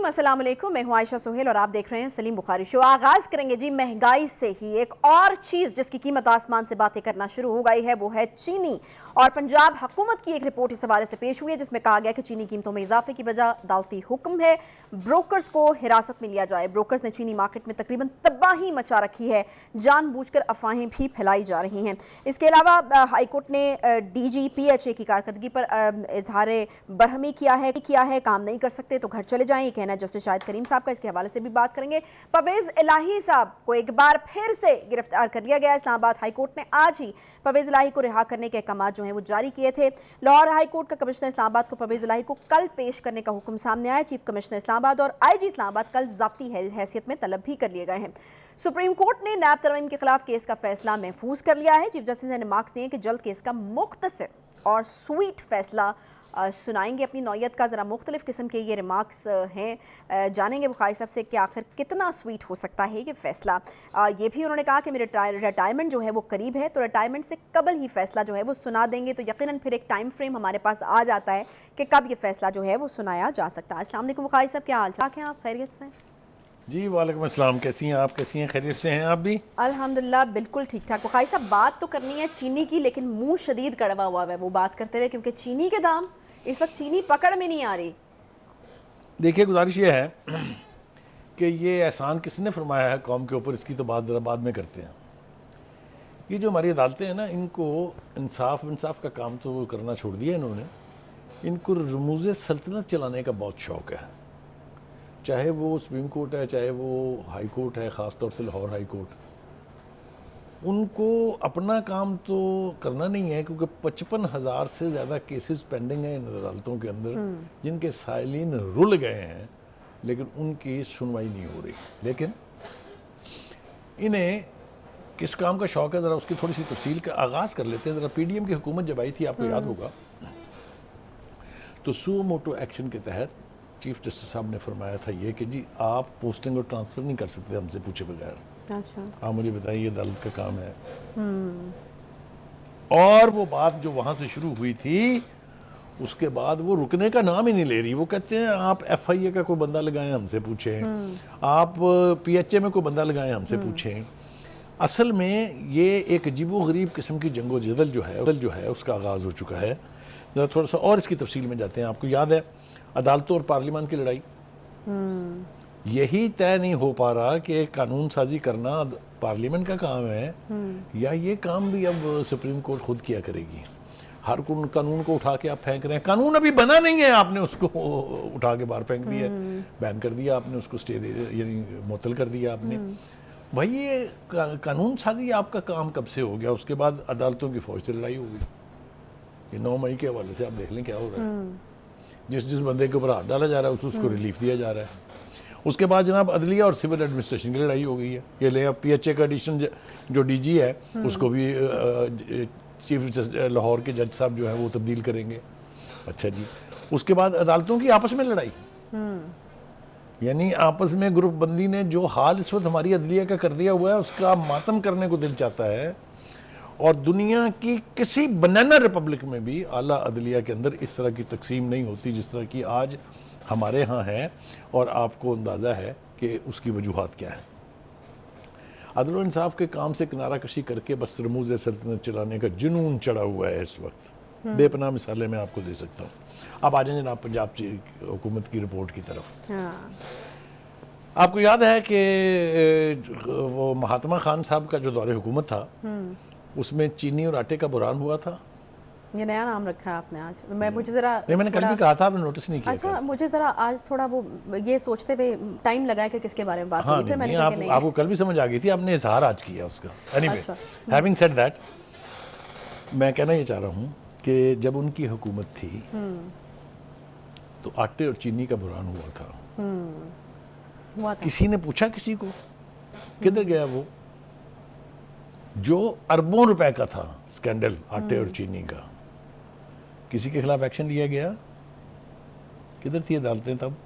नाज़रीन अस्सलाम वालेकुम, मैं हूं आयशा सुहेल और आप देख रहे हैं सलीम बुखारी शो। आगाज करेंगे जी महंगाई से ही। एक और चीज जिसकी कीमत आसमान से बातें करना शुरू हो गई है वो है चीनी। और पंजाब हुकूमत की एक रिपोर्ट इस हवाले से पेश हुई है जिसमें कहा गया कि चीनी कीमतों में इजाफे की वजह अदालती हुक्म है, ब्रोकर्स को हिरासत में लिया जाए। ब्रोकर्स ने चीनी मार्केट में तकरीबन तबाही मचा रखी है, जानबूझकर अफवाहें भी फैलाई जा रही हैं। इसके अलावा हाईकोर्ट ने DGPHA की कारकर्दगी पर इजहार बरहमी किया है, काम नहीं कर सकते तो घर चले जाएं, ये कहना है जस्टिस शाहिद करीम साहब का। इसके हवाले से भी बात करेंगे। परवेज इलाही साहब को एक बार फिर से गिरफ्तार कर लिया गया। इस्लामाबाद हाईकोर्ट ने आज ही परवेज इलाही को रिहा करने के अहकाम जो हैं वो जारी किए थे। लाहौर हाईकोर्ट का कमिश्नर इस्लामाबाद को परवेज इलाही को कल पेश करने का हुक्म सामने आया। चीफ कमिश्नर इस्लामाबाद और IG इस्लामाबाद कल ज़ाती हैसियत में तलब भी कर लिए गए हैं। सुप्रीम कोर्ट ने नैब तरमीम के खिलाफ केस का फैसला महफूज कर लिया है। चीफ जस्टिस ने रिमार्क्स दिए कि जल्द केस का मुख्तसर और स्वीट फैसला सुनाएंगे। अपनी नौयत का ज़रा मुख्तलिफ किस्म के ये रिमार्क्स हैं। जानेंगे बुखारी साहब से कि आखिर कितना स्वीट हो सकता है ये फ़ैसला। ये भी उन्होंने कहा कि मेरे रिटायरमेंट जो है वो करीब है, तो रिटायरमेंट से कबल ही फ़ैसला जो है वो सुना देंगे। तो यकीनन फिर एक टाइम फ्रेम हमारे पास आ जाता है कि कब ये फ़ैसला जो है वो सुनाया जा सकता है। अस्सलाम वालेकुम बुखारी साहब, क्या हाल चाल हैं आप? खैरियत से? जी वालेकुम अस्सलाम, कैसी हैं आप? कैसी हैं? खैरियत से हैं आप भी? अल्हम्दुलिल्लाह बिल्कुल ठीक ठाक। बुखारी साहब बात तो करनी है चीनी की, लेकिन मुंह शदीद कड़वा हुआ है वो बात करते हुए, क्योंकि चीनी के दाम इस वक्त चीनी पकड़ में नहीं आ रही। देखिए, गुजारिश ये है कि ये एहसान किसने फरमाया है कौम के ऊपर, इसकी तो बात ज़रा बाद में करते हैं। ये जो हमारी अदालतें हैं ना, इनको इंसाफ का काम तो करना छोड़ दिया इन्होंने। इनको रमूज़ सल्तनत चलाने का बहुत शौक़ है, चाहे वो सुप्रीम कोर्ट है, चाहे वो हाई कोर्ट है, ख़ास तौर से लाहौर हाई कोर्ट। उनको अपना काम तो करना नहीं है, क्योंकि 55,000 से ज़्यादा केसेस पेंडिंग हैं इन अदालतों के अंदर, जिनके साइलिन रुल गए हैं, लेकिन उनकी सुनवाई नहीं हो रही। लेकिन इन्हें किस काम का शौक़ है, ज़रा उसकी थोड़ी सी तफसील का आगाज़ कर लेते हैं। ज़रा PDM की हुकूमत जब आई थी, आपको याद होगा, तो सुओ मोटो एक्शन के तहत चीफ जस्टिस साहब ने फरमाया था ये कि जी आप पोस्टिंग और ट्रांसफ़र नहीं कर सकते हमसे पूछे बगैर। अच्छा, आप मुझे बताइए, अदालत का काम है। और वो बात जो वहां से शुरू हुई थी, उसके बाद वो रुकने का नाम ही नहीं ले रही। वो कहते हैं आप FIA का कोई बंदा लगाएं हमसे पूछें, आप PHA में कोई बंदा लगाएं हमसे पूछें। असल में ये एक अजीबो-गरीब किस्म की जंगो-जदल जो है उसका आगाज़ हो चुका है। जरा थोड़ा सा और इसकी तफसील में जाते हैं। आपको याद है अदालतों और पार्लियामान की लड़ाई, यही तय नहीं हो पा रहा कि कानून साजी करना पार्लियामेंट का काम है या ये काम भी अब सुप्रीम कोर्ट खुद किया करेगी। हर कानून को उठा के आप फेंक रहे हैं। कानून अभी बना नहीं है, आपने उसको उठा के बाहर फेंक दिया, बैन कर दिया आपने, उसको स्टे यानी मुअत्तल कर दिया आपने। भाई ये कानून साजी आपका काम कब से हो गया? उसके बाद अदालतों की फौज से लड़ाई हो गई। ये 9 मई के हवाले से आप देख लें क्या हो रहा है। जिस बंदे के ऊपर हाथ डाला जा रहा है उसको रिलीफ दिया जा रहा है। उसके बाद जनाब अदलिया और सिविल एडमिनिस्ट्रेशन की लड़ाई हो गई है। ये ले PHA का एडिशन जो DG है उसको भी चीफ लाहौर के जज साहब जो है वो तब्दील करेंगे। अच्छा जी, उसके बाद अदालतों की आपस में लड़ाई, यानी आपस में ग्रुप बंदी ने जो हाल इस वक्त हमारी अदलिया का कर दिया हुआ है उसका मातम करने को दिल चाहता है। और दुनिया की किसी बनाना रिपब्लिक में भी आला अदलिया के अंदर इस तरह की तकसीम नहीं होती जिस तरह की आज हमारे यहाँ है। और आपको अंदाज़ा है कि उसकी वजूहात क्या है। अदल और इंसाफ के काम से किनारा कशी करके बस रमूज़ सल्तनत चलाने का जुनून चढ़ा हुआ है इस वक्त। बेपनाह मिसालें मैं आपको दे सकता हूँ। अब आ जाए जनाब पंजाब हुकूमत की रिपोर्ट की तरफ। आपको याद है कि वो महात्मा खान साहब का जो दौरे हुकूमत था उसमें चीनी और आटे का बुरान हुआ था। ये नया नाम रखा है आपने आज। मुझे जरा नहीं, मैंने कल भी कहा था, आपने नोटिस नहीं किया। अच्छा, मुझे जरा आज थोड़ा वो ये सोचते हुए टाइम लगा कि किसके बारे में बात होगी। फिर मैंने नहीं, आपको कल भी समझ आ गई थी, आपने इजहार आज किया उसका। एनीवे, हैविंग सेड दैट, मैं कहना ये चाह रहा हूँ कि जब उनकी हुकूमत थी तो आटे और चीनी का बुरान हुआ था। किसी ने पूछा किसी को? किधर गया वो जो अरबों रुपए का था स्कैंडल आटे और चीनी का? किसी के खिलाफ एक्शन लिया गया? किधर थी अदालतें तब?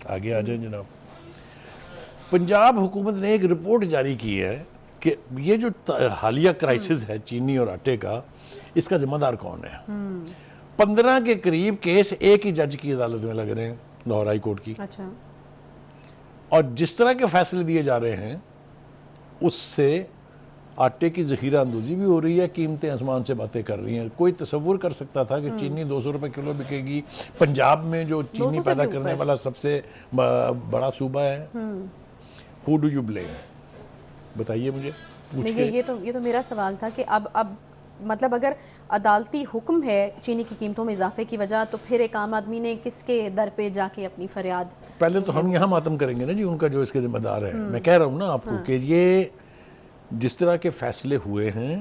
आगे आ जाए जनाब। पंजाब हुकूमत ने एक रिपोर्ट जारी की है कि ये जो हालिया क्राइसिस है चीनी और आटे का, इसका जिम्मेदार कौन है। 15 के करीब केस एक ही जज की अदालत में लग रहे हैं, लाहौर हाई कोर्ट की। अच्छा। और जिस तरह के फैसले दिए जा रहे हैं उससे आटे की ज़ख़ीरा अंदोज़ी भी हो रही है, कीमतें आसमान से बातें कर रही हैं। कोई तसव्वुर कर सकता था कि चीनी 200 रुपये किलो बिकेगी? पंजाब में जो चीनी पैदा करने वाला सबसे बड़ा सूबा है, हु डू यू ब्लेम? बताइए मुझे पूछ के। ये तो मेरा सवाल था कि अब मतलब अगर अदालती हुक्म है चीनी की कीमतों में इजाफे की वजह, तो फिर एक आम आदमी ने किसके दर पे जाके अपनी फरियाद? पहले तो हम यहाँ मातम करेंगे ना जी उनका जो इसके जिम्मेदार है। मैं कह रहा हूँ ना आपको कि ये जिस तरह के फैसले हुए हैं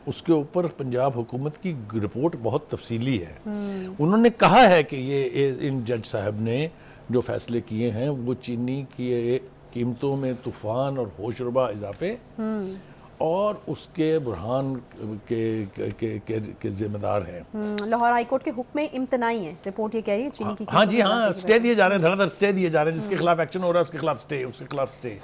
उसके ऊपर पंजाब हुकूमत की रिपोर्ट बहुत तफसीली है। उन्होंने कहा है कि ये इन जज साहब ने जो फैसले किए हैं वो चीनी की कीमतों में तूफान और होशरुबा इजाफे और उसके बुरहान के जिम्मेदार हैं। लाहौर हाई कोर्ट के हुक्म में इम्तनाई है, रिपोर्ट ये कह रही है चीनी की हाँ जी हाँ, स्टे दिए जा रहे हैं, धड़ाधड़ स्टे दिए जा रहे हैं। जिसके खिलाफ एक्शन हो रहा है उसके खिलाफ स्टे, उसके खिलाफ स्टे।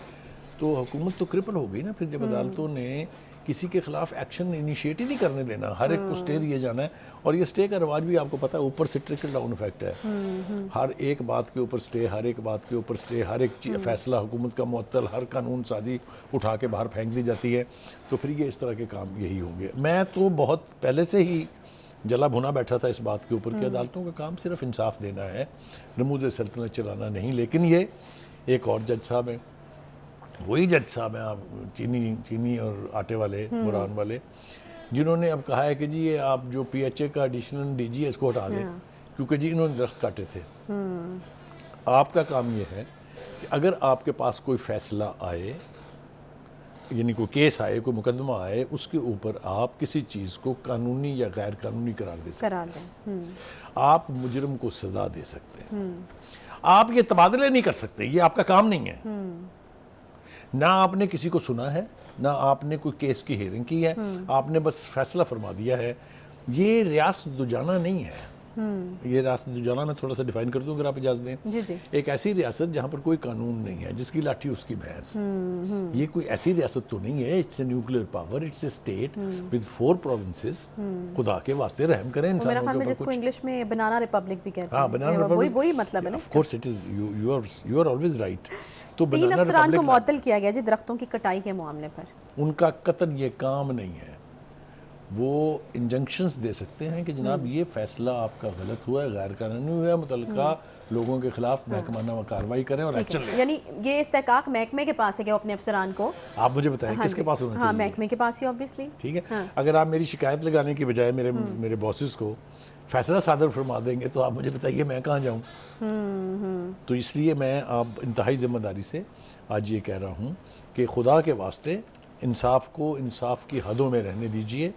तो हुकूमत तो क्रिपल हो गई ना फिर, जब अदालतों ने किसी के खिलाफ एक्शन इनिशिएट ही नहीं करने देना, हर एक को स्टे दिए जाना है। और ये स्टे का रिवाज भी आपको पता है ऊपर से ट्रिकल डाउन इफेक्ट है। हर एक बात के ऊपर स्टे, हर एक बात के ऊपर स्टे, हर एक फैसला हुकूमत का मुअत्तल, हर कानून साजी उठा के बाहर फेंक दी जाती है। तो फिर ये इस तरह के काम यही होंगे। मैं तो बहुत पहले से ही जला भुना बैठा था इस बात के ऊपर कि अदालतों का काम सिर्फ इंसाफ देना है, नमूज़ सल्तनत चलाना नहीं। लेकिन ये एक और जज साहब हैं, वही जज साहब हैं आप चीनी और आटे वाले, बुरहान वाले, जिन्होंने अब कहा है कि जी ये आप जो PHA का एडिशनल DG है इसको हटा दें, क्योंकि जी इन्होंने दरख्त काटे थे। आपका काम ये है कि अगर आपके पास कोई फैसला आए, यानी कोई केस आए, कोई मुकदमा आए, उसके ऊपर आप किसी चीज़ को कानूनी या गैर कानूनी करार दे सकते हैं। आप मुजरिम को सज़ा दे सकते हैं। आप ये तबादले नहीं कर सकते, ये आपका काम नहीं है। ना आपने किसी को सुना है, ना आपने कोई केस की हियरिंग की है, आपने बस फैसला फरमा दिया है। ये रियासत दुजाना नहीं है। ये रियासत दुजाना मैं थोड़ा सा डिफाइन कर दूं अगर आप इजाज़त दें। जी जी। एक ऐसी रियासत जहाँ पर कोई कानून नहीं है, जिसकी लाठी उसकी भैंस। ये कोई ऐसी रियासत तो नहीं है। It's a nuclear power, it's a state with 4 provinces. खुदा के वास्ते रहम करें इंसानों मेरा ख्याल में के ऊपर। जिसको इंग्लिश में बनाना रिपब्लिक भी कहते हैं। हाँ, बनाना रिपब्लिक, वही मतलब है ना। Of course it is, you are always right. तो 3 बनाना अफसरान को रिपब्लिक, मुअत्तल किया गया जी दरख्तों की कटाई के मामले पर। उनका कतन ये काम नहीं है। वो इंजंक्शंस दे सकते हैं कि जनाब ये फैसला आपका गलत हुआ है, गैर कानूनी हुआ है, मुतल्लिका लोगों के खिलाफ महकमाना कार्रवाई करें और एक्शन लें। यानी ये इस्तेहकाक महकमे के पास है क्या अपने अफसरान को? आप मुझे बताएं किसके पास होना हाँ, चाहिए? महकमे के पास ही ऑब्वियसली। ठीक है। अगर आप मेरी शिकायत लगाने की बजाय मेरे बॉसेस को फैसला सादर फरमा देंगे तो आप मुझे बताइए मैं कहाँ जाऊँ? तो इसलिए मैं आप इंतहाई जिम्मेदारी से आज ये कह रहा हूँ कि खुदा के वास्ते इंसाफ को इंसाफ की हदों में रहने दीजिए।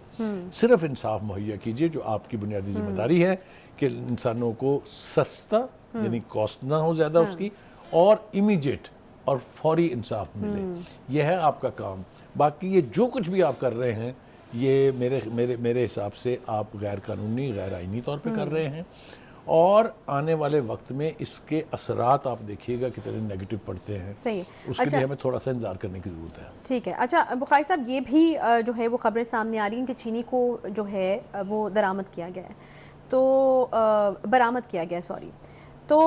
सिर्फ इंसाफ मुहैया कीजिए, जो आपकी बुनियादी जिम्मेदारी है कि इंसानों को सस्ता यानी कॉस्ट ना हो ज़्यादा उसकी, और इमीडिएट और फौरी इंसाफ मिले। यह है आपका काम। बाकी ये जो कुछ भी आप कर रहे हैं ये मेरे हिसाब से आप गैर कानूनी, गैर आईनी तौर पे कर रहे हैं। और आने वाले वक्त में इसके असरात आप देखिएगा कितने नेगेटिव पड़ते हैं। सही है। उसके लिए हमें थोड़ा सा इंतजार करने की ज़रूरत है। ठीक है। अच्छा बुखारी साहब, ये भी जो है वो खबरें सामने आ रही हैं कि चीनी को जो है वो दरामद किया गया है, तो बरामद किया गया, सॉरी। तो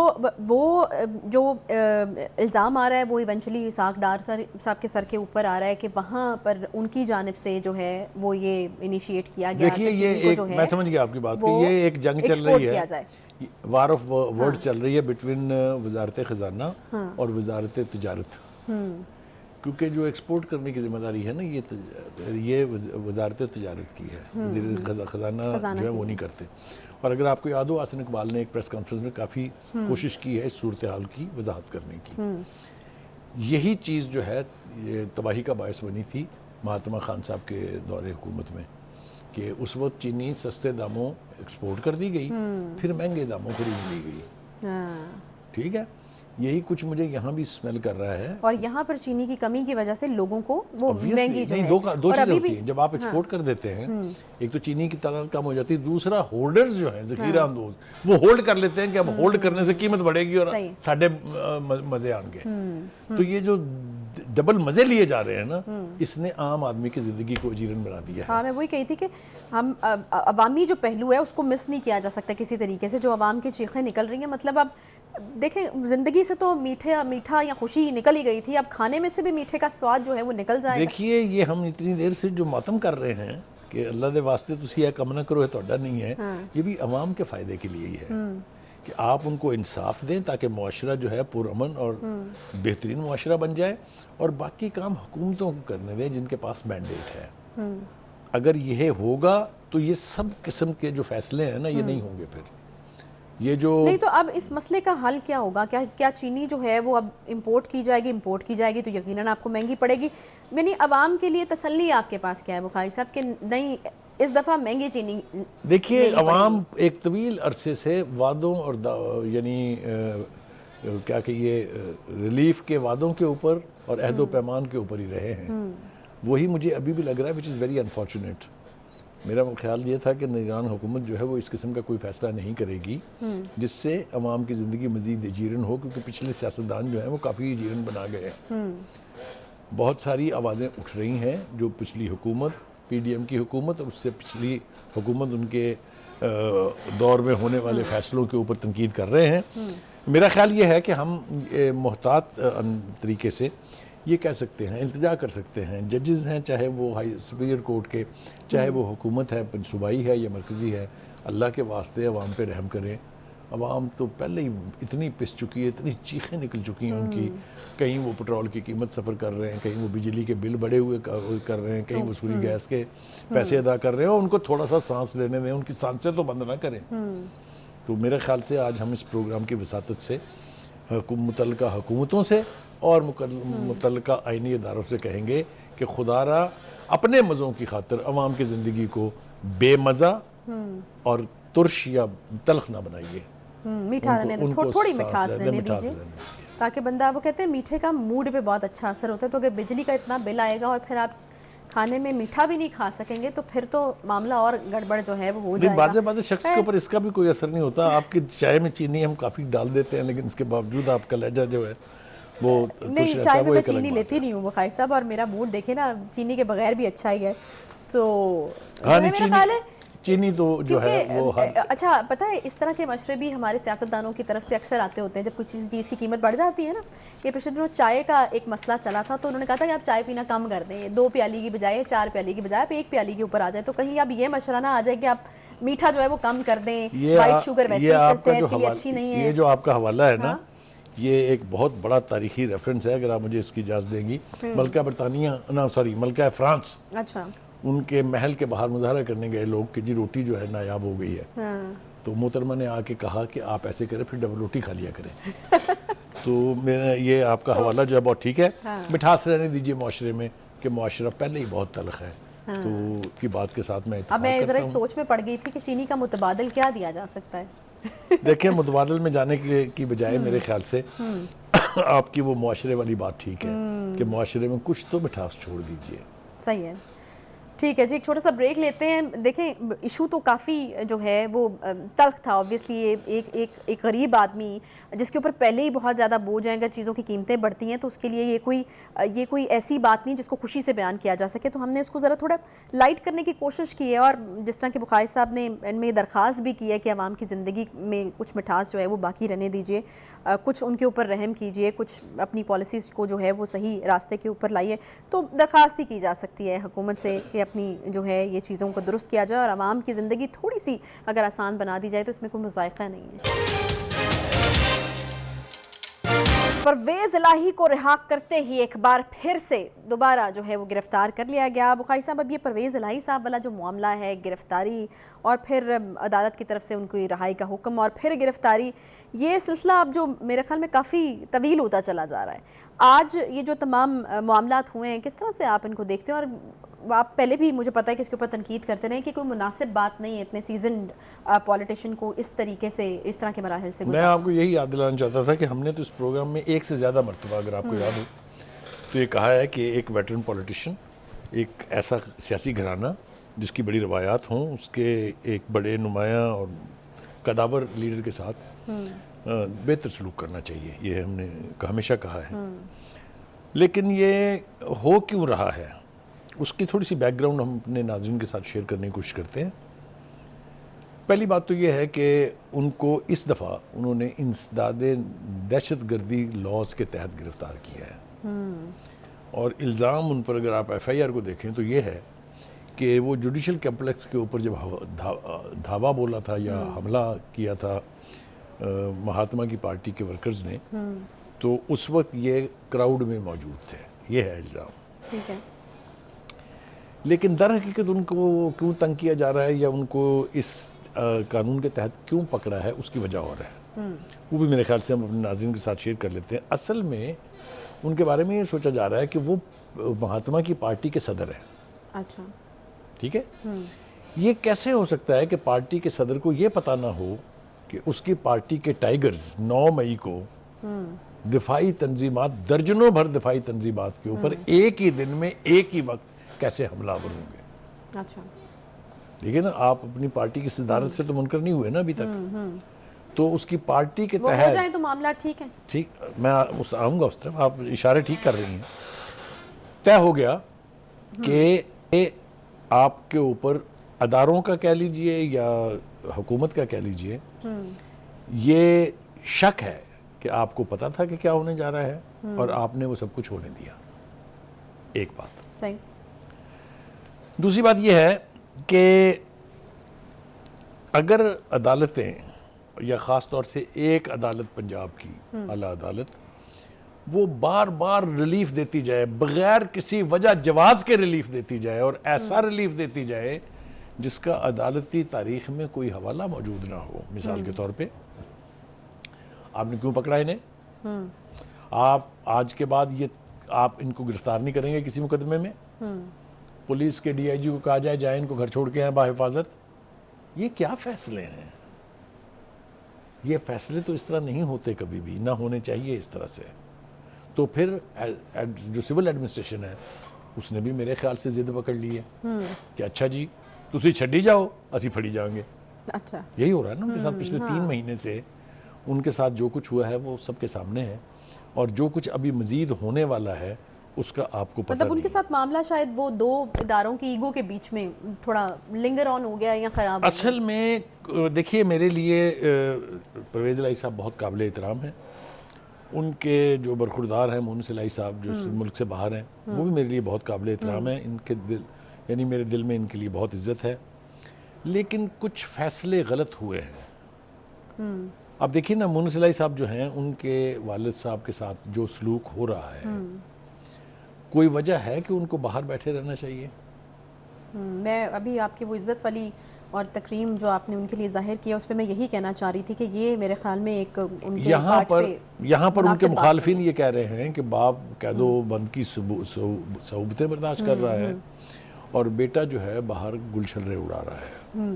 वो जो इल्ज़ाम आ रहा है वो इवेंचुअली इसाक डार साहब के सर के ऊपर आ रहा है कि वहाँ पर उनकी जानिब से जो है वो ये इनिशिएट किया गया। देखिए ये एक, मैं समझ गया आपकी बात कि ये एक जंग चल रही है, वार ऑफ वर्ड चल रही है बिटवीन वजारत ख़जाना और वजारत तिजारत। क्योंकि जो एक्सपोर्ट करने की जिम्मेदारी है ना ये वजारत तिजारत की है, ख़जाना जो है वो नहीं करते। और अगर आपको याद हो, आसिन इकबाल ने एक प्रेस कॉन्फ्रेंस में काफ़ी कोशिश की है इस सूरत हाल की वजाहत करने की। यही चीज़ जो है ये तबाही का बायस बनी थी महात्मा खान साहब के दौरे हुकूमत में, कि उस वक्त चीनी सस्ते दामों एक्सपोर्ट कर दी गई, फिर महंगे दामों खरीद ली गई। ठीक है, यही कुछ मुझे यहाँ भी स्मेल कर रहा है। और यहाँ पर चीनी की कमी की वजह से लोगों को वो महंगी जो नहीं, है। दो चीज़ें होती हैं जब आप एक्सपोर्ट कर देते हैं। एक तो चीनी की तादाद कम हो जाती है, दूसरा होल्डर्स जो है ज़ख़ीरा अंदोज वो होल्ड कर लेते हैं कि अब होल्ड करने से कीमत बढ़ेगी और साढ़े मज़े आएंगे। तो ये जो डबल मज़े लिए जा रहे हैं ना, इसने आम आदमी की ज़िंदगी को अजीरन बना दिया है। हाँ, मैं वही कही थी कि हम अवामी जो पहलू है उसको मिस नहीं किया जा सकता किसी तरीके से। जो अवाम की चीखें निकल रही हैं, मतलब अब देखें ज़िंदगी से तो मीठा या खुशी निकल ही गई थी, अब खाने में से भी मीठे का स्वाद जो है वो निकल जाएगा। देखिए ये हम इतनी देर से जो मातम कर रहे हैं कि अल्लाह दे वास्ते तुसी यह कम ना करो, तोड़ा नहीं है, ये भी अवाम के फ़ायदे के लिए ही है कि आप उनको इंसाफ दें ताकि मुआशरा जो है पुरअमन और बेहतरीन मुआशरा बन जाए, और बाकी काम हुकूमतों को करने दें जिनके पास मैंडेट है। अगर यह होगा तो ये सब किस्म के जो फैसले हैं ना ये नहीं होंगे। फिर ये जो नहीं तो अब इस मसले का हल क्या होगा? क्या चीनी जो है वो अब इंपोर्ट की जाएगी तो यकीनन आपको महंगी पड़ेगी। यानी अवाम के लिए तसल्ली आपके पास क्या है बुखारी साहब कि नहीं इस दफ़ा महंगी चीनी? देखिए अवाम एक तवील अरसे से वादों और यानी क्या कहिए रिलीफ के वादों के ऊपर और अहदो पैमान के ऊपर ही रहे हैं। वही मुझे अभी भी लग रहा है विच इज़ वेरी अनफॉर्चुनेट। मेरा ख्याल ये था कि निगरान हुकूमत जो है वो इस किस्म का कोई फैसला नहीं करेगी जिससे अवाम की ज़िंदगी मज़ीद जीरन हो, क्योंकि पिछले सियासतदान जो हैं वो काफ़ी जीरन बना गए हैं। बहुत सारी आवाज़ें उठ रही हैं जो पिछली हुकूमत PDM की हुकूमत और उससे पिछली हुकूमत उनके दौर में होने वाले फ़ैसलों के ऊपर तनकीद कर रहे हैं। मेरा ख्याल ये है कि हम मोहतात तरीके से ये कह सकते हैं, इल्तिजा कर सकते हैं, जजेस हैं चाहे वो हाई सुपीरियर कोर्ट के, चाहे वो हुकूमत है सूबाई है या मरकज़ी है, अल्लाह के वास्ते अवाम पे रहम करें। अवाम तो पहले ही इतनी पिस चुकी है, इतनी चीखें निकल चुकी हैं उनकी। कहीं वो पेट्रोल की कीमत सफ़र कर रहे हैं, कहीं वो बिजली के बिल बढ़े हुए कर रहे हैं, कहीं वसूली गैस के पैसे अदा कर रहे हैं, और उनको थोड़ा सा सांस लेने दें, उनकी सांसें तो बंद ना करें। तो मेरे ख्याल से आज हम इस प्रोग्राम की वसातत से मुतल्लिका हुकूमतों से और मुतल्लिका आइनी इदारों से कहेंगे कि खुदारा अपने मज़ों की खातिर अवाम की ज़िंदगी को बेमज़ा और तुर्श या तल्ख ना बनाइए। मीठा रहने दो, थोड़ी मिठास रहने दीजिए ताकि बंदा, वो कहते हैं मीठे का मूड पे बहुत अच्छा असर होता है। तो अगर बिजली का इतना बिल आएगा और फिर आप खाने में मीठा भी नहीं खा सकेंगे तो फिर तो मामला और गड़बड़ जो है वो हो जाएगा। बाज़े शख्स के ऊपर इसका भी कोई असर नहीं होता। आपकी चाय में चीनी हम काफ़ी डाल देते हैं, लेकिन इसके बावजूद आपका लहजा जो है वो नहीं, चाय में मैं चीनी लेती नहीं हूँ बुखारी साहब, और मेरा मूड देखे ना चीनी के बगैर भी अच्छा ही है। तो मेरा ख्याल है चीनी तो जो है वो अच्छा, पता है इस तरह के मशवरे भी हमारे सियासतदानों की तरफ से अक्सर आते होते हैं जब कुछ चीज़ की कीमत बढ़ जाती है ना। ये पिछले दिनों चाय का एक मसला चला था, तो उन्होंने कहा था कि आप चाय पीना कम कर दें, 2 प्याली की बजाय 4 प्याली की बजाय आप 1 प्याली के ऊपर आ जाए। तो कहीं अब ये मशवरा ना आ जाए कि आप मीठा जो है वो कम कर दें, वाइट शुगर वैसे ही चलते हैं, इतनी अच्छी नहीं है। ये जो आपका हवाला है ना, ये एक बहुत बड़ा तारीखी रेफरेंस है, अगर आप मुझे इसकी इजाज़त देंगी। मल्का फ्रांस, अच्छा, उनके महल के बाहर मुजाहरा करने गए लोग कि जी रोटी जो है नायाब हो गई है। तो मोहतरमा ने आके कहा कि आप ऐसे करें फिर डबल रोटी खा लिया करें। तो मैं ये आपका हवाला जो है बहुत ठीक है। मिठास रहने दीजिए माशरे में, कि माशरा पहले ही बहुत तल्ख है। तो की बात के साथ मैं अब मैं ज़रा सोच में पड़ गई थी कि चीनी का मुतबादल क्या दिया जा सकता है। देखिए मुतबादल में जाने की बजाय मेरे ख्याल से आपकी वो मुआशरे वाली बात ठीक है कि मुआशरे में कुछ तो मिठास छोड़ दीजिए। सही है, ठीक है जी, एक छोटा सा ब्रेक लेते हैं। देखें इशू तो काफ़ी जो है वो तल्ख था। ऑब्वियसली ये एक गरीब आदमी जिसके ऊपर पहले ही बहुत ज़्यादा बोझ है, अगर चीज़ों की कीमतें बढ़ती हैं तो उसके लिए ये कोई ऐसी बात नहीं जिसको खुशी से बयान किया जा सके। तो हमने उसको ज़रा थोड़ा लाइट करने की कोशिश की है, और जिस तरह के बुखारी साहब ने इनमें दरख्वास्त भी की है कि आवाम की ज़िंदगी में कुछ मिठास जो है वो बाकी रहने दीजिए, कुछ उनके ऊपर रहम कीजिए, कुछ अपनी पॉलिसीज़ को जो है वो सही रास्ते के ऊपर लाइए। तो दरख्वास्त ही की जा सकती है हुकूमत से कि अपनी जो है ये चीज़ों को दुरुस्त किया जाए और आवाम की ज़िंदगी थोड़ी सी अगर आसान बना दी जाए तो इसमें कोई मुज़ायक़ा नहीं है। परवेज़ इलाही को रिहा करते ही एक बार फिर से दोबारा जो है वो गिरफ्तार कर लिया गया। बुखारी साहब, अब ये परवेज़ इलाही साहब वाला जो मामला है, गिरफ्तारी और फिर अदालत की तरफ से उनकी रिहाई का हुक्म और फिर गिरफ्तारी, ये सिलसिला अब जो मेरे ख्याल में काफ़ी तवील होता चला जा रहा है। आज ये जो तमाम मामलात हुए हैं, किस तरह से आप इनको देखते हैं? और आप पहले भी मुझे पता है कि इसके ऊपर तनकीद करते रहे कि कोई मुनासिब बात नहीं है इतने सीजन्ड पॉलिटिशियन को इस तरीके से, इस तरह के मराहल से मैं आपको यही याद दिलाना चाहता था कि हमने तो इस प्रोग्राम में एक से ज़्यादा मरतबा, अगर आपको याद हो, तो ये कहा है कि एक वेटरन पॉलिटिशियन, एक ऐसा सियासी घराना जिसकी बड़ी रवायात हों, उसके एक बड़े नुमायाँ और कदावर लीडर के साथ बेहतर सलूक करना चाहिए। ये हमने हमेशा कहा है। लेकिन ये हो क्यों रहा है, उसकी थोड़ी सी बैकग्राउंड हम अपने नाज़रीन के साथ शेयर करने की कोशिश करते हैं। पहली बात तो ये है कि उनको इस दफ़ा उन्होंने इंसदाद दहशतगर्दी लॉज के तहत गिरफ्तार किया है। और इल्ज़ाम उन पर अगर आप FIR को देखें तो ये है कि वो जुडिशल कम्प्लेक्स के ऊपर जब धावा बोला था या हमला किया था महात्मा की पार्टी के वर्कर्स ने, तो उस वक्त ये क्राउड में मौजूद थे। ये है इल्ज़ाम। ठीक है। लेकिन दर हकीकत उनको क्यों तंग किया जा रहा है या उनको इस कानून के तहत क्यों पकड़ा है, उसकी वजह और है। वो भी मेरे ख्याल से हम अपने नाज़रीन के साथ शेयर कर लेते हैं। असल में उनके बारे में ये सोचा जा रहा है कि वो महात्मा की पार्टी के सदर हैं। अच्छा। ठीक है। ये कैसे हो सकता है कि पार्टी के सदर को ये पता ना हो कि उसकी पार्टी के टाइगर्स 9 मई को दिफाई तंजीमात, दर्जनों भर दिफाई तंजीमात के ऊपर एक ही दिन में एक ही वक्त कैसे हमलावर होंगे। अच्छा। ठीक है ना, आप अपनी पार्टी की सदारत से तो मुनकर नहीं हुए ना अभी तक। तो उसकी पार्टी के वो तहत हो जाए तो मामला ठीक है। ठीक, मैं आऊँगा उस तरफ, आप इशारे ठीक कर रही हैं। तय हो गया कि आपके ऊपर अदारों का कह लीजिए या हुकूमत का कह लीजिए, ये शक है कि आपको पता था कि क्या होने जा रहा है और आपने वो सब कुछ होने दिया। एक बात। सही। दूसरी बात यह है कि अगर अदालतें या ख़ास तौर से एक अदालत पंजाब की आला अदालत, वो बार बार रिलीफ देती जाए, बगैर किसी वजह जवाज के रिलीफ देती जाए और ऐसा रिलीफ देती जाए जिसका अदालती तारीख में कोई हवाला मौजूद ना हो। मिसाल के तौर पे आपने क्यों पकड़ा इन्हें, आप आज के बाद ये आप इनको गिरफ्तार नहीं करेंगे किसी मुकदमे में, पुलिस के DIG को कहा जाए इनको घर छोड़ के आए बाहिफाजत। ये क्या फैसले हैं? ये फैसले तो इस तरह नहीं होते, कभी भी ना होने चाहिए इस तरह से। तो फिर जो सिविल एडमिनिस्ट्रेशन है उसने भी मेरे ख्याल से जिद पकड़ ली है कि अच्छा जी तुसी छड़ी जाओ, असी फड़ी जाएंगे। अच्छा। यही हो रहा है ना उनके साथ पिछले 3 महीने से। उनके साथ जो कुछ हुआ है वो सबके सामने है और जो कुछ अभी मजीद होने वाला है उसका आपको पता मतलब उनके नहीं। साथ मामला शायद वो 2 इदारों की ईगो के बीच में थोड़ा लिंगर ऑन हो गया या खराब हो असल में देखिए, मेरे लिए परवेज़ इलाही साहब बहुत काबिल एहतराम हैं। उनके जो बरखुरदार हैं मोहन इलाही साहब जो इस मुल्क से बाहर हैं, वो भी मेरे लिए बहुत काबिल एहतराम है। इनके दिल यानी मेरे दिल में इनके लिए बहुत इज्जत है। लेकिन कुछ फैसले गलत हुए हैं। अब देखिए ना, मोहन इलाही साहब जो हैं उनके वालिद साहब के साथ जो सलूक हो रहा है, कोई वजह है कि उनको बाहर बैठे रहना चाहिए? मैं अभी आपकी वो इज्जत वाली और तकरीम जो आपने उनके लिए जाहिर किया उस पर मैं यही कहना चाह रही थी कि ये मेरे ख्याल में एक उनके यहाँ पर उनके मुनासिब बात मुखालफिन ये कह रहे हैं कि बाप कैदो बंद की सहूबतें बर्दाश्त कर रहा है और बेटा जो है बाहर गुलशर्रे उड़ा रहा है,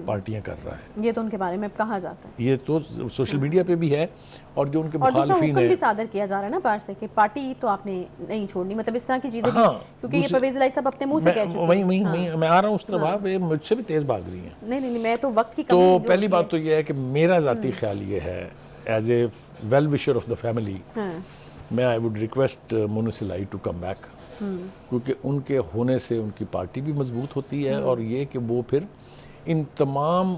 पार्टियां कर रहा है। ये तो उनके बारे में कहा जाता है, ये तो सोशल मीडिया पे भी है। और जो उनके और दूसरा मुखालफिन हुक्म है, भी सादर किया जा रहा है ना बाहर से कि पार्टी तो आपने नहीं छोड़नी, मतलब इस तरह की चीजें भी, हाँ, क्योंकि ये परवेज़ इलाही साहब अपने मुंह से कह चुके हैं। मैं आ रहा हूँ उस तरफ। आप ये मुझसे भी तेज भाग रही हैं। नहीं, मैं तो वक्त की तो कमी जो पहली होती बात तो ये है कि मेरा ज़ाती ख्याल ये है, as a well wisher of the family, मैं I would request Mohan Ilahi to come back, क्योंकि उनके होने से उनकी पार्टी भी मजबूत होती है और ये कि वो फिर इन तमाम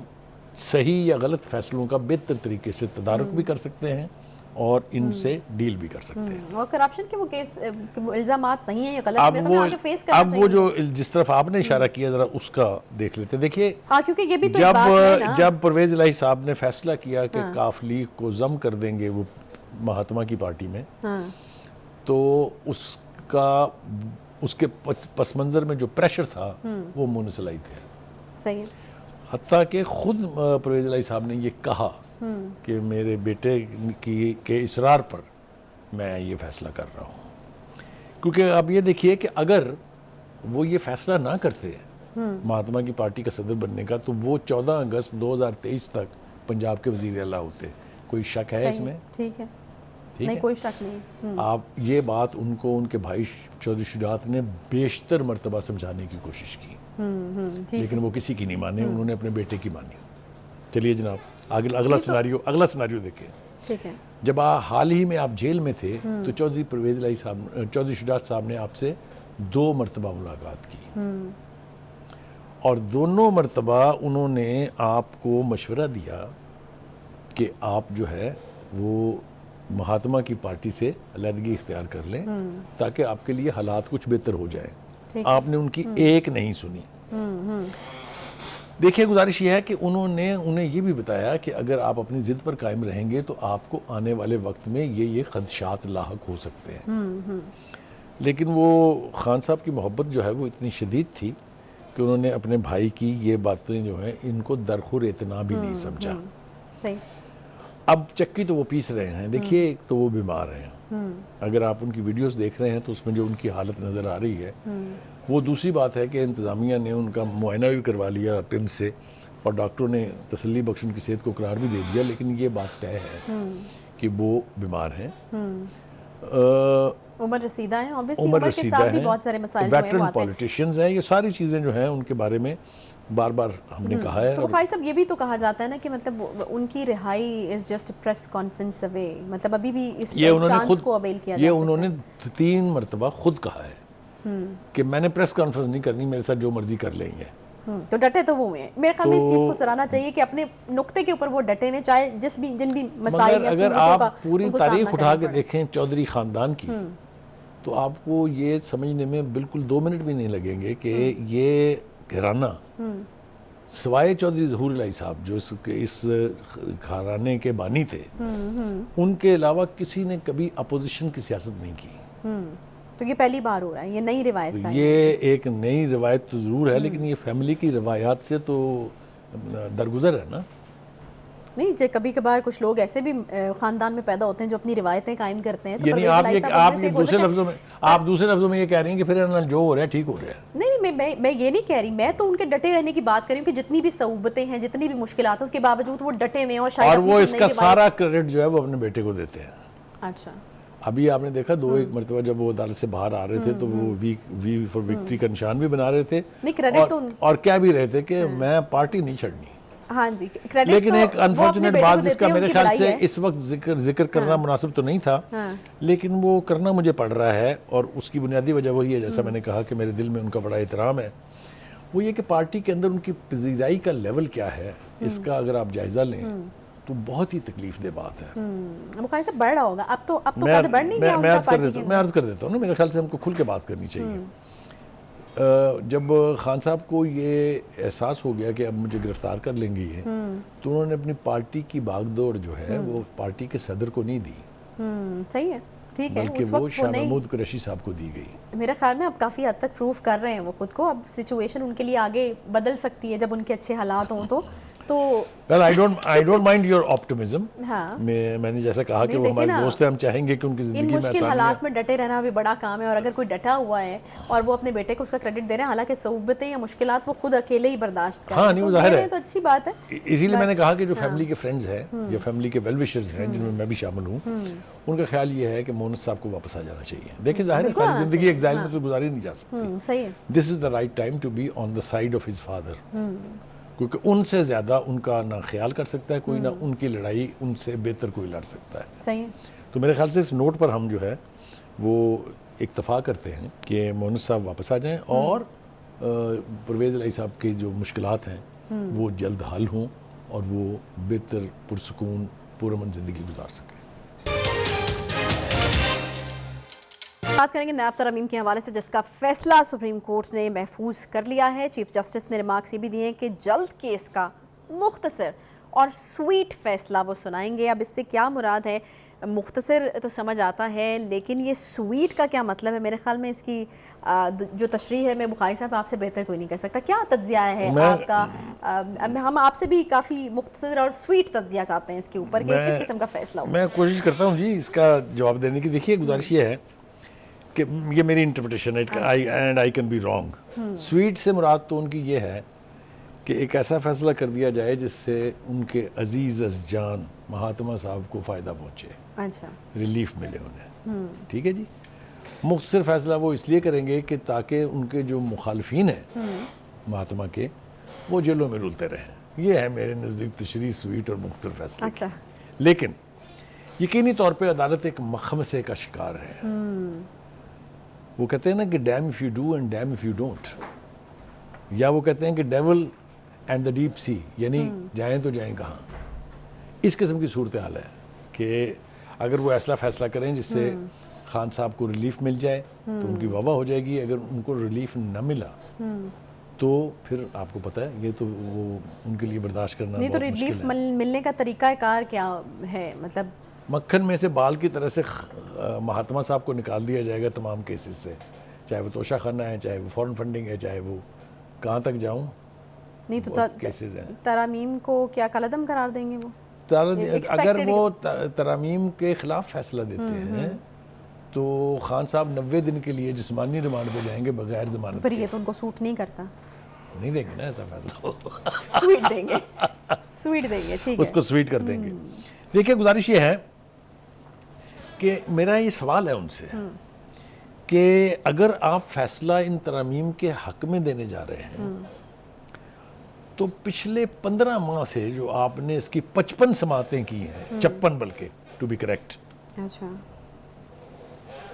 सही या गलत फैसलों का बेहतर तरीके से तदारुक भी कर सकते हैं और इनसे डील भी कर सकते हैं। और करप्शन के वो केस, वो इल्जामात सही हैं या गलत, अब मेरे वो ख्याल में फेस करना अब वो चाहिए। जो जिस तरफ आपने इशारा किया जरा उसका देख लेते। देखिए, हाँ, क्योंकि ये भी तो एक बात है ना। जब परवेज़ इलाही साहब ने फैसला किया कि काफ लीग को जम कर देंगे वो महात्मा की पार्टी में, तो उसके पस मंज़र में जो प्रेशर था वो मोहन इलाही थे। सही है। हत्ता कि खुद परवेज़ इलाही साहब ने ये कहा कि मेरे बेटे के इसरार पर मैं ये फैसला कर रहा हूँ। क्योंकि आप ये देखिए कि अगर वो ये फैसला ना करते महात्मा की पार्टी का सदर बनने का, तो वो 14 अगस्त 2023 तक पंजाब के वज़ीर आला होते। कोई शक है इसमें? ठीक है, ठीक नहीं है? कोई शक नहीं। आप ये बात उनको उनके भाई चौधरी शुजात ने बेशतर मर्तबा समझाने की कोशिश की, लेकिन वो किसी की नहीं माने, उन्होंने अपने बेटे की मानी। चलिए जनाब, अगला सिनारियो देखें। ठीक है। जब हाल ही में आप जेल में थे तो चौधरी परवेज़ इलाही साहब, चौधरी शुजात साहब ने आपसे 2 मरतबा मुलाकात की और दोनों मर्तबा उन्होंने आपको मशवरा दिया कि आप जो है वो महात्मा की पार्टी से अलहदगी इख्तियार कर लें ताकि आपके लिए हालात कुछ बेहतर हो जाए। ठीक। आपने उनकी एक नहीं सुनी। देखिए, गुजारिश ये है कि उन्होंने उन्हें ये भी बताया कि अगर आप अपनी ज़िद पर कायम रहेंगे तो आपको आने वाले वक्त में ये खदशात लाहक हो सकते हैं। लेकिन वो खान साहब की मोहब्बत जो है वो इतनी शदीद थी कि उन्होंने अपने भाई की ये बातें जो हैं इनको दरखुर इतना भी नहीं समझा। सही। अब चक्की तो वो पीस रहे हैं। देखिए, एक तो वो बीमार हैं, अगर आप उनकी वीडियोस देख रहे हैं तो उसमें जो उनकी हालत नज़र आ रही है वो दूसरी बात है कि इंतज़ामिया ने उनका मुआयना भी करवा लिया पिम्स से और डॉक्टरों ने तसल्ली बख्श उनकी सेहत को करार भी दे दिया, लेकिन ये बात तय है कि वो बीमार हैं। उम्र रसीदा है, ऑब्वियसली उम्र उम्र के रसीदा साथ भी हैं, बहुत सारे मसाइल जो हैं वो वेटरन आते हैं। पॉलिटिशियंस हैं। ये सारी चीज़ें जो हैं उनके बारे में बार बार हमने कहा है। तो और बुखारी साहब, ये भी तो कहा जाता है ना कि मतलब उनकी रिहाई is just press conference away, मतलब अभी भी इस ये उन्होंने चांस खुद को अवेल किया ये जा सकता उन्होंने है। 3 मरतबा खुद कहा है कि मैंने प्रेस कॉन्फ्रेंस नहीं करनी, मेरे साथ जो मर्जी कर लेंगे। तो डटे तो वो हैं। मेरे ख्याल में इस चीज़ को सराहना चाहिए कि अपने नुक्ते के ऊपर वो डटे हुए, चाहे जिन भी मसाइल मगर या अगर सूरतों आप का पूरी उनको तारीख सामना उठा करना के पड़े। देखें चौधरी ख़ानदान की तो आपको ये समझने में बिल्कुल 2 मिनट भी नहीं लगेंगे कि ये घराना सिवाय चौधरी ज़हूर इलाही साहब जो इस घराने के बानी थे, उनके अलावा किसी ने कभी अपोजिशन की सियासत नहीं की। तो ये पहली बार हो रहा है, ये नई रिवायत तो का ये एक नई रिवायत तो ज़रूर है, लेकिन ये फैमिली की रवायात से तो दरगुजर है ना। नहीं, जो कभी कभार कुछ लोग ऐसे भी खानदान में पैदा होते हैं जो अपनी रिवायतें कायम करते हैं। तो यानी परवेज़ आप इलाही ये साहब उनमें से एक हो दूसरे सकते हैं। लफ्जों में दूसरे लफ्जों में ये कह रही हैं कि फिर ना जो हो रहा है ठीक हो रहा है। नहीं, मैं ये नहीं कह रही, मैं तो उनके डटे रहने की बात कर रही हूँ कि जितनी भी सऊबतें हैं, जितनी भी मुश्किलात हैं, उसके बावजूद वो डटे हुए हैं और शायद और अपनी वो कोई इसका नई सारा क्रेडिट जो है वो अपने बेटे को देते हैं। अच्छा। अभी आपने देखा 2-1 मरतबा जब वो अदालत से बाहर आ रहे थे तो वो वी फॉर विक्ट्री का निशान भी बना रहे थे। नहीं, क्रेडिट तो और क्या भी रहे थे कि मैं पार्टी नहीं छड़नी। हाँ जी, क्रेडिट लेकिन तो एक वो अपने अनफॉर्चुनेट बेटे बात को जिसका देते हैं, मेरे उनकी ख्याल बड़ाई से है। इस वक्त जिक्र करना मुनासिब तो नहीं था, लेकिन वो करना मुझे पड़ रहा है और उसकी बुनियादी वजह वही है, जैसा मैंने कहा कि मेरे दिल में उनका बड़ा एहतराम है। वो ये कि पार्टी के अंदर उनकी पजीराई का लेवल क्या है, इसका अगर आप जायजा लें तो बहुत ही तकलीफ दे बात है। बुखारी से बढ़ रहा होगा अब तो कद बढ़ नहीं गया मैं उनका अर्ज कर पार्टी देता के हूँ मैं अर्ज कर देता हूँ ना, मेरे ख्याल से हमको खुल के बात करनी चाहिए। जब खान साहब को ये एहसास हो गया कि अब मुझे गिरफ्तार कर लेंगे ये, तो उन्होंने अपनी पार्टी की भागदौड़ जो है वो पार्टी के सदर को नहीं दी, सही है, ठीक है, बल्कि उस वो वक्त शाह नहीं। महमूद कुरैशी साहब को दी गई। मेरे ख्याल में अब काफ़ी हद तक प्रूफ कर रहे हैं वो खुद को। अब सिचुएशन उनके लिए आगे बदल सकती है जब उनके अच्छे हालात हों तो well, I don't mind your optimism. हाँ, मैंने जैसा कहा कि नहीं, वो देखिए हमारे ना, दोस्त हैं, हम चाहेंगे कि उनकी इन ज़िंदगी में मुश्किल आसानी हालात में डटे रहना भी बड़ा काम है। और अगर कोई डटा हुआ है और वो अपने बेटे को उसका क्रेडिट दे रहे हैं, हालांकि सऊबतें या मुश्किलात वो खुद अकेले ही बर्दाश्त कर रहे हाँ, हैं, नहीं, तो वो जाहिर दे रहे है। हैं तो अच्छी बात है। इसीलिए मैंने कहा कि जो फैमिली के फ्रेंड्स हैं या फैमिली के वेल विशर्स हैं, जिनमें मैं भी शामिल हूँ, उनका ख्याल ये है कि मोहन साहब को वापस आ जाना चाहिए। देखिए, जाहिर है बिल्कुल सारी आना ज़िंदगी चाहिए, एग्जाइल में तो गुजारी नहीं जा सकती। सही है। This is the right time to be on the side of his father, क्योंकि उनसे ज़्यादा उनका ना ख्याल कर सकता है कोई, ना उनकी लड़ाई उनसे बेहतर कोई लड़ सकता है। सही है। तो मेरे ख्याल से इस नोट पर हम जो है वो इत्तफाक करते हैं कि मोहन साहब वापस आ जाएं और परवेज़ इलाही साहब की जो मुश्किलात हैं वो जल्द हल हों और वो बेहतर पुरसकून पुरअमन ज़िंदगी गुजार सकें। बात करेंगे नैब तरमीम के हवाले से, जिसका फैसला सुप्रीम कोर्ट ने महफूज कर लिया है। चीफ जस्टिस ने रिमार्क्स ये भी दिए हैं कि जल्द केस का मुख्तसर और स्वीट फैसला वो सुनाएंगे। अब इससे क्या मुराद है, मुख्तसर तो समझ आता है, लेकिन ये स्वीट का क्या मतलब है? मेरे ख्याल में इसकी जो तशरीह है, मैं बुखारी साहब आपसे बेहतर कोई नहीं कर सकता। क्या तज्जिया है आपका? हम आपसे भी काफ़ी मुख्तसर और स्वीट तज्जिया चाहते हैं इसके ऊपर कि किस किस्म का फैसला हो। मैं कोशिश करता हूँ जी इसका जवाब देने की। देखिए, गुजारिश ये है कि ये मेरी इंटरप्रिटेशन है and I can be wrong. Sweet से मुराद तो उनकी ये है कि एक ऐसा फैसला कर दिया जाए जिससे उनके अजीज़ जान महात्मा साहब को फ़ायदा पहुँचे, अच्छा, रिलीफ मिले उन्हें। ठीक है जी। मुख्तसर फैसला वो इसलिए करेंगे कि ताकि उनके जो मुखालफीन हैं महात्मा के, वो जेलों में रुलते रहें। ये है मेरे नज़दीक तशरीह स्वीट और मुख्तसर फैसला। अच्छा, लेकिन यकीनी तौर पे अदालत एक मखमसे का शिकार है। वो कहते हैं ना कि dam if you do and dam if you don't. या वो कहते हैं कि devil and the deep sea, यानी जाएं तो जाएं कहाँ। इस किस्म की सूरत हाल है कि अगर वो ऐसा फैसला करें जिससे खान साहब को रिलीफ मिल जाए तो उनकी वाह हो जाएगी, अगर उनको रिलीफ न मिला तो फिर आपको पता है ये तो वो उनके लिए बर्दाश्त करना नहीं। तो बहुत मुश्किल रिलीफ है। मिलने का तरीका कार क्या है? मतलब मक्खन में से बाल की तरह से महात्मा साहब को निकाल दिया जाएगा तमाम केसेस से, चाहे वो तोशा खाना है, चाहे वो फॉरेन फंडिंग है, चाहे वो कहाँ तक जाऊँ, नहीं तो केसेस हैं। तरामीम को क्या कलअदम करार देंगे वो? अगर वो तरामीम के खिलाफ फैसला देते हैं तो खान साहब 90 दिन के लिए जिस्मानी रिमांड पे जाएंगे बगैर जमानत पर के। ये तो उनको सूट नहीं करता। नहीं देंगे ना ऐसा फैसला स्वीट देंगे, स्वीट देंगे, ठीक है। उसको स्वीट कर देंगे। देखिए गुजारिश ये है कि मेरा ये सवाल है उनसे कि अगर आप फैसला इन तरामीम के हक में देने जा रहे हैं तो पिछले 15 माह से जो आपने इसकी 55 समातें की हैं, 56 बल्कि टू बी करेक्ट, अच्छा,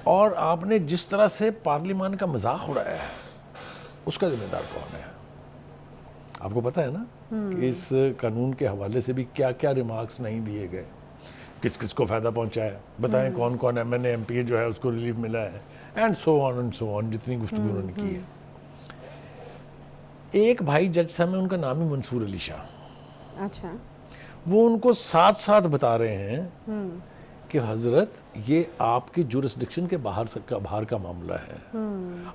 और आपने जिस तरह से पार्लियामान का मजाक उड़ाया है उसका जिम्मेदार कौन है? आपको पता है ना कि इस कानून के हवाले से भी क्या क्या रिमार्क्स नहीं दिए गए, किस किस को फ़ायदा पहुंचा है, बताएं कौन कौन MNA MP जो है उसको रिलीफ मिला है, एंड सो ऑन, जितनी गुफ्तगू उन्होंने की है। एक भाई जज साहब में, उनका नाम ही मंसूर अली शाह, अच्छा, वो उनको साथ साथ बता रहे हैं कि हजरत ये आपकी जुरिस्डिक्शन के बाहर का मामला है,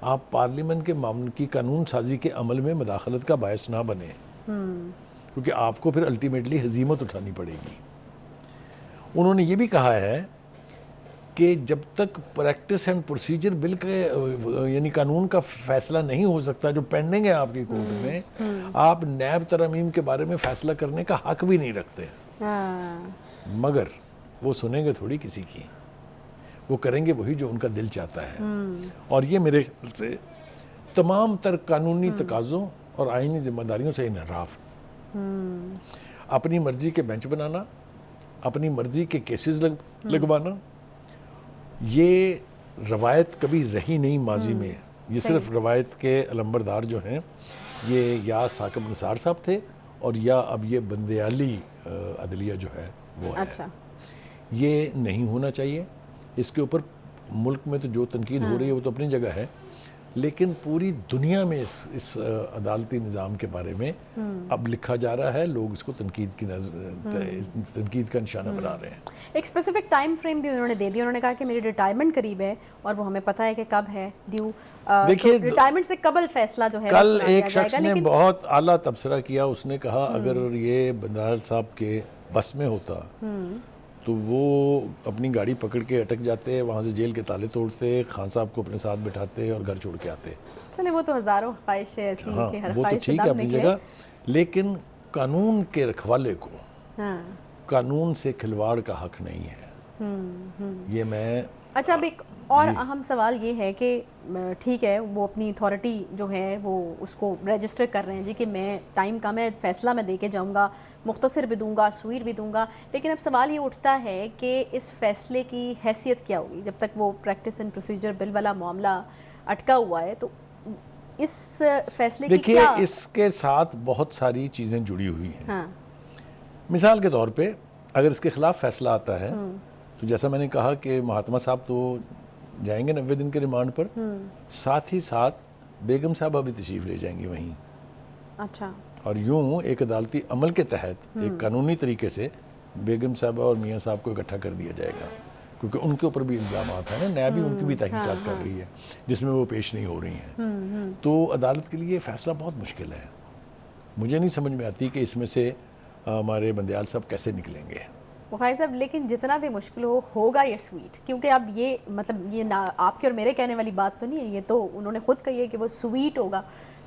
आप पार्लियामेंट के मामले की कानून साजी के अमल में मदाखलत का बायस ना बने, क्योंकि आपको फिर अल्टीमेटली हजीमत उठानी पड़ेगी। उन्होंने ये भी कहा है कि जब तक प्रैक्टिस एंड प्रोसीजर बिल के यानी कानून का फैसला नहीं हो सकता जो पेंडिंग है आपकी कोर्ट में, आप नैब तरमीम के बारे में फैसला करने का हक भी नहीं रखते। मगर वो सुनेंगे थोड़ी किसी की, वो करेंगे वही जो उनका दिल चाहता है। और ये मेरे ख्याल से तमाम तर कानूनी तकाज़ों और आईनी जिम्मेदारियों से इनहराफ, अपनी मर्जी के बेंच बनाना, अपनी मर्जी के केसेस लगवाना, ये रवायत कभी रही नहीं माजी में। ये सिर्फ रवायत के अलंबरदार जो हैं ये या साकिब निसार साहब थे और या अब ये बंदयाली अदलिया जो है वो है। अच्छा, ये नहीं होना चाहिए। इसके ऊपर मुल्क में तो जो तनकीद हो रही है वो तो अपनी जगह है, लेकिन पूरी दुनिया में इस अदालती निज़ाम के बारे में अब लिखा जा रहा है, लोग इसको तनकीद का निशाना बना रहे हैं। एक स्पेसिफिक टाइम फ्रेम भी उन्होंने दे दिया। उन्होंने कहा कि मेरी रिटायरमेंट करीब है और वो हमें पता है कि कब है ड्यू। देखिए, रिटायरमेंट से कबल फैसला जो है कल एक शख्स ने बहुत आला तबसरा किया, उसने कहा अगर ये बंदाल साहब के बस में होता तो वो अपनी गाड़ी पकड़ के अटक जाते, वहाँ से जेल के ताले तोड़ते, खान साहब को अपने साथ बिठाते और घर छोड़ के आते। चले, वो तो हज़ारों ख्वाहिशें ऐसी हाँ, कि हर वो तो ख्वाहिश ठीक है अपनी जगह, लेकिन कानून के रखवाले को कानून से खिलवाड़ का हक नहीं है। ये मैं अच्छा, अब एक और अहम सवाल ये है कि ठीक है वो अपनी अथॉरिटी जो है वो उसको रजिस्टर कर रहे हैं जी कि मैं टाइम का मैं फ़ैसला मैं दे के जाऊँगा, मुख्तसर भी दूंगा, स्वीट भी दूंगा, लेकिन अब सवाल ये उठता है कि इस फैसले की हैसियत क्या होगी जब तक वो प्रैक्टिस एंड प्रोसीजर बिल वाला मामला अटका हुआ है। तो इस फैसले की क्या? देखिए, इसके साथ बहुत सारी चीज़ें जुड़ी हुई हैं। हाँ, मिसाल के तौर पे अगर इसके खिलाफ फैसला आता है तो जैसा मैंने कहा कि महात्मा साहब तो जाएंगे 90 दिन के रिमांड पर, साथ ही साथ बेगम साहबा भी तशरीफ ले जाएंगी वहीं। अच्छा, और यूं एक अदालती अमल के तहत एक कानूनी तरीके से बेगम साहबा और मियाँ साहब को इकट्ठा कर दिया जाएगा, क्योंकि उनके ऊपर भी इल्ज़ाम है ना, नैब भी उनकी भी तहकीकात कर रही है जिसमें वो पेश नहीं हो रही हैं। तो अदालत के लिए फैसला बहुत मुश्किल है। मुझे नहीं समझ में आती कि इसमें से हमारे बंदयाल साहब कैसे निकलेंगे। बुखारी साहब, लेकिन जितना भी मुश्किल होगा ये स्वीट, क्योंकि अब ये मतलब ये ना आपके और मेरे कहने वाली बात तो नहीं है, ये तो उन्होंने खुद कही है कि वो स्वीट होगा।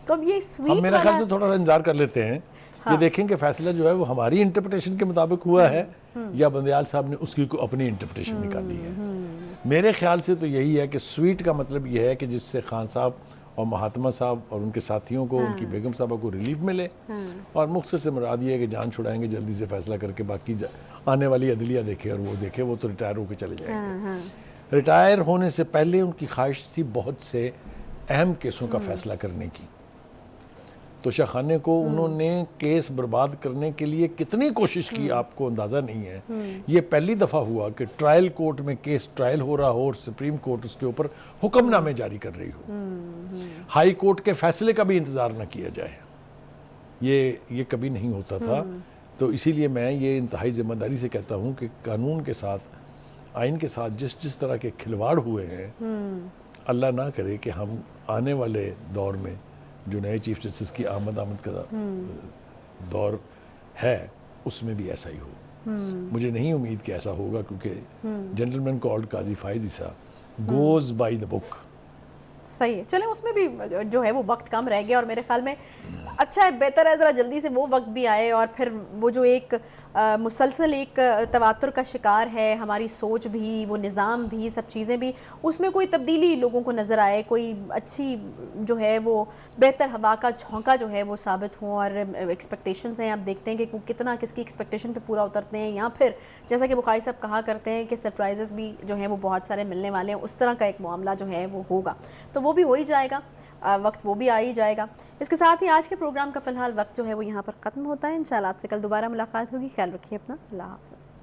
तो अब ये स्वीट हम मेरा ख्याल से थोड़ा सा इंतजार कर लेते हैं। हाँ। ये देखें कि फैसला जो है वो हमारी इंटरप्रिटेशन के मुताबिक हुआ है या बंदयाल साहब ने उसकी को अपनी इंटरप्रिटेशन निकाली है। मेरे ख्याल से तो यही है कि स्वीट का मतलब ये है कि जिससे खान साहब और महात्मा साहब और उनके साथियों को, उनकी बेगम साहबा को रिलीफ मिले, और मुख्तसर से मुराद ये है कि जान छुड़ाएंगे जल्दी से फैसला करके, बाकी आने वाली अदलिया देखे और वो देखे, वो तो रिटायर होकर चले जाएंगे। रिटायर होने से पहले उनकी ख्वाहिश थी बहुत से अहम केसों का फैसला करने की, तोशा खाने को उन्होंने केस बर्बाद करने के लिए कितनी कोशिश की आपको अंदाज़ा नहीं है। ये पहली दफ़ा हुआ कि ट्रायल कोर्ट में केस ट्रायल हो रहा हो और सुप्रीम कोर्ट उसके ऊपर हुक्मनामे जारी कर रही हो, हाई कोर्ट के फैसले का भी इंतज़ार न किया जाए। ये कभी नहीं होता था। तो इसीलिए मैं ये इंतहाई ज़िम्मेदारी से कहता हूँ कि कानून के साथ, आइन के साथ जिस जिस तरह के खिलवाड़ हुए हैं, अल्लाह ना करे कि हम आने वाले दौर में जो नए चीफ जस्टिस की आमद का दौर है उसमें भी ऐसा ही हो। मुझे नहीं उम्मीद कि ऐसा होगा, क्योंकि gentleman called Qazi Faiz Isa goes by the book. सही है, चलें उसमें भी जो है वो वक्त कम रह गया और मेरे ख्याल में अच्छा है, बेहतर है ज़रा जल्दी से वो वक्त भी आए और फिर वो जो एक मुसलसल एक तवातुर का शिकार है हमारी सोच भी, वो निज़ाम भी, सब चीज़ें भी, उसमें कोई तब्दीली लोगों को नज़र आए, कोई अच्छी जो है वो बेहतर हवा का झोंका जो है वो साबित हो। और एक्सपेक्टेशंस हैं, आप देखते हैं कि वो कितना किसकी एक्सपेक्टेशन पे पूरा उतरते हैं, या फिर जैसा कि बुखारी साहब कहा करते हैं कि सरप्राइजेस भी जो हैं वो बहुत सारे मिलने वाले हैं, उस तरह का एक मामला जो है वो होगा। तो वो भी हो ही जाएगा, वक्त वो भी आ ही जाएगा। इसके साथ ही आज के प्रोग्राम का फ़िलहाल वक्त जो है वो यहाँ पर ख़त्म होता है। इंशाल्लाह आपसे कल दोबारा मुलाकात होगी। ख्याल रखिए अपना, अल्लाह हाफ़िज़।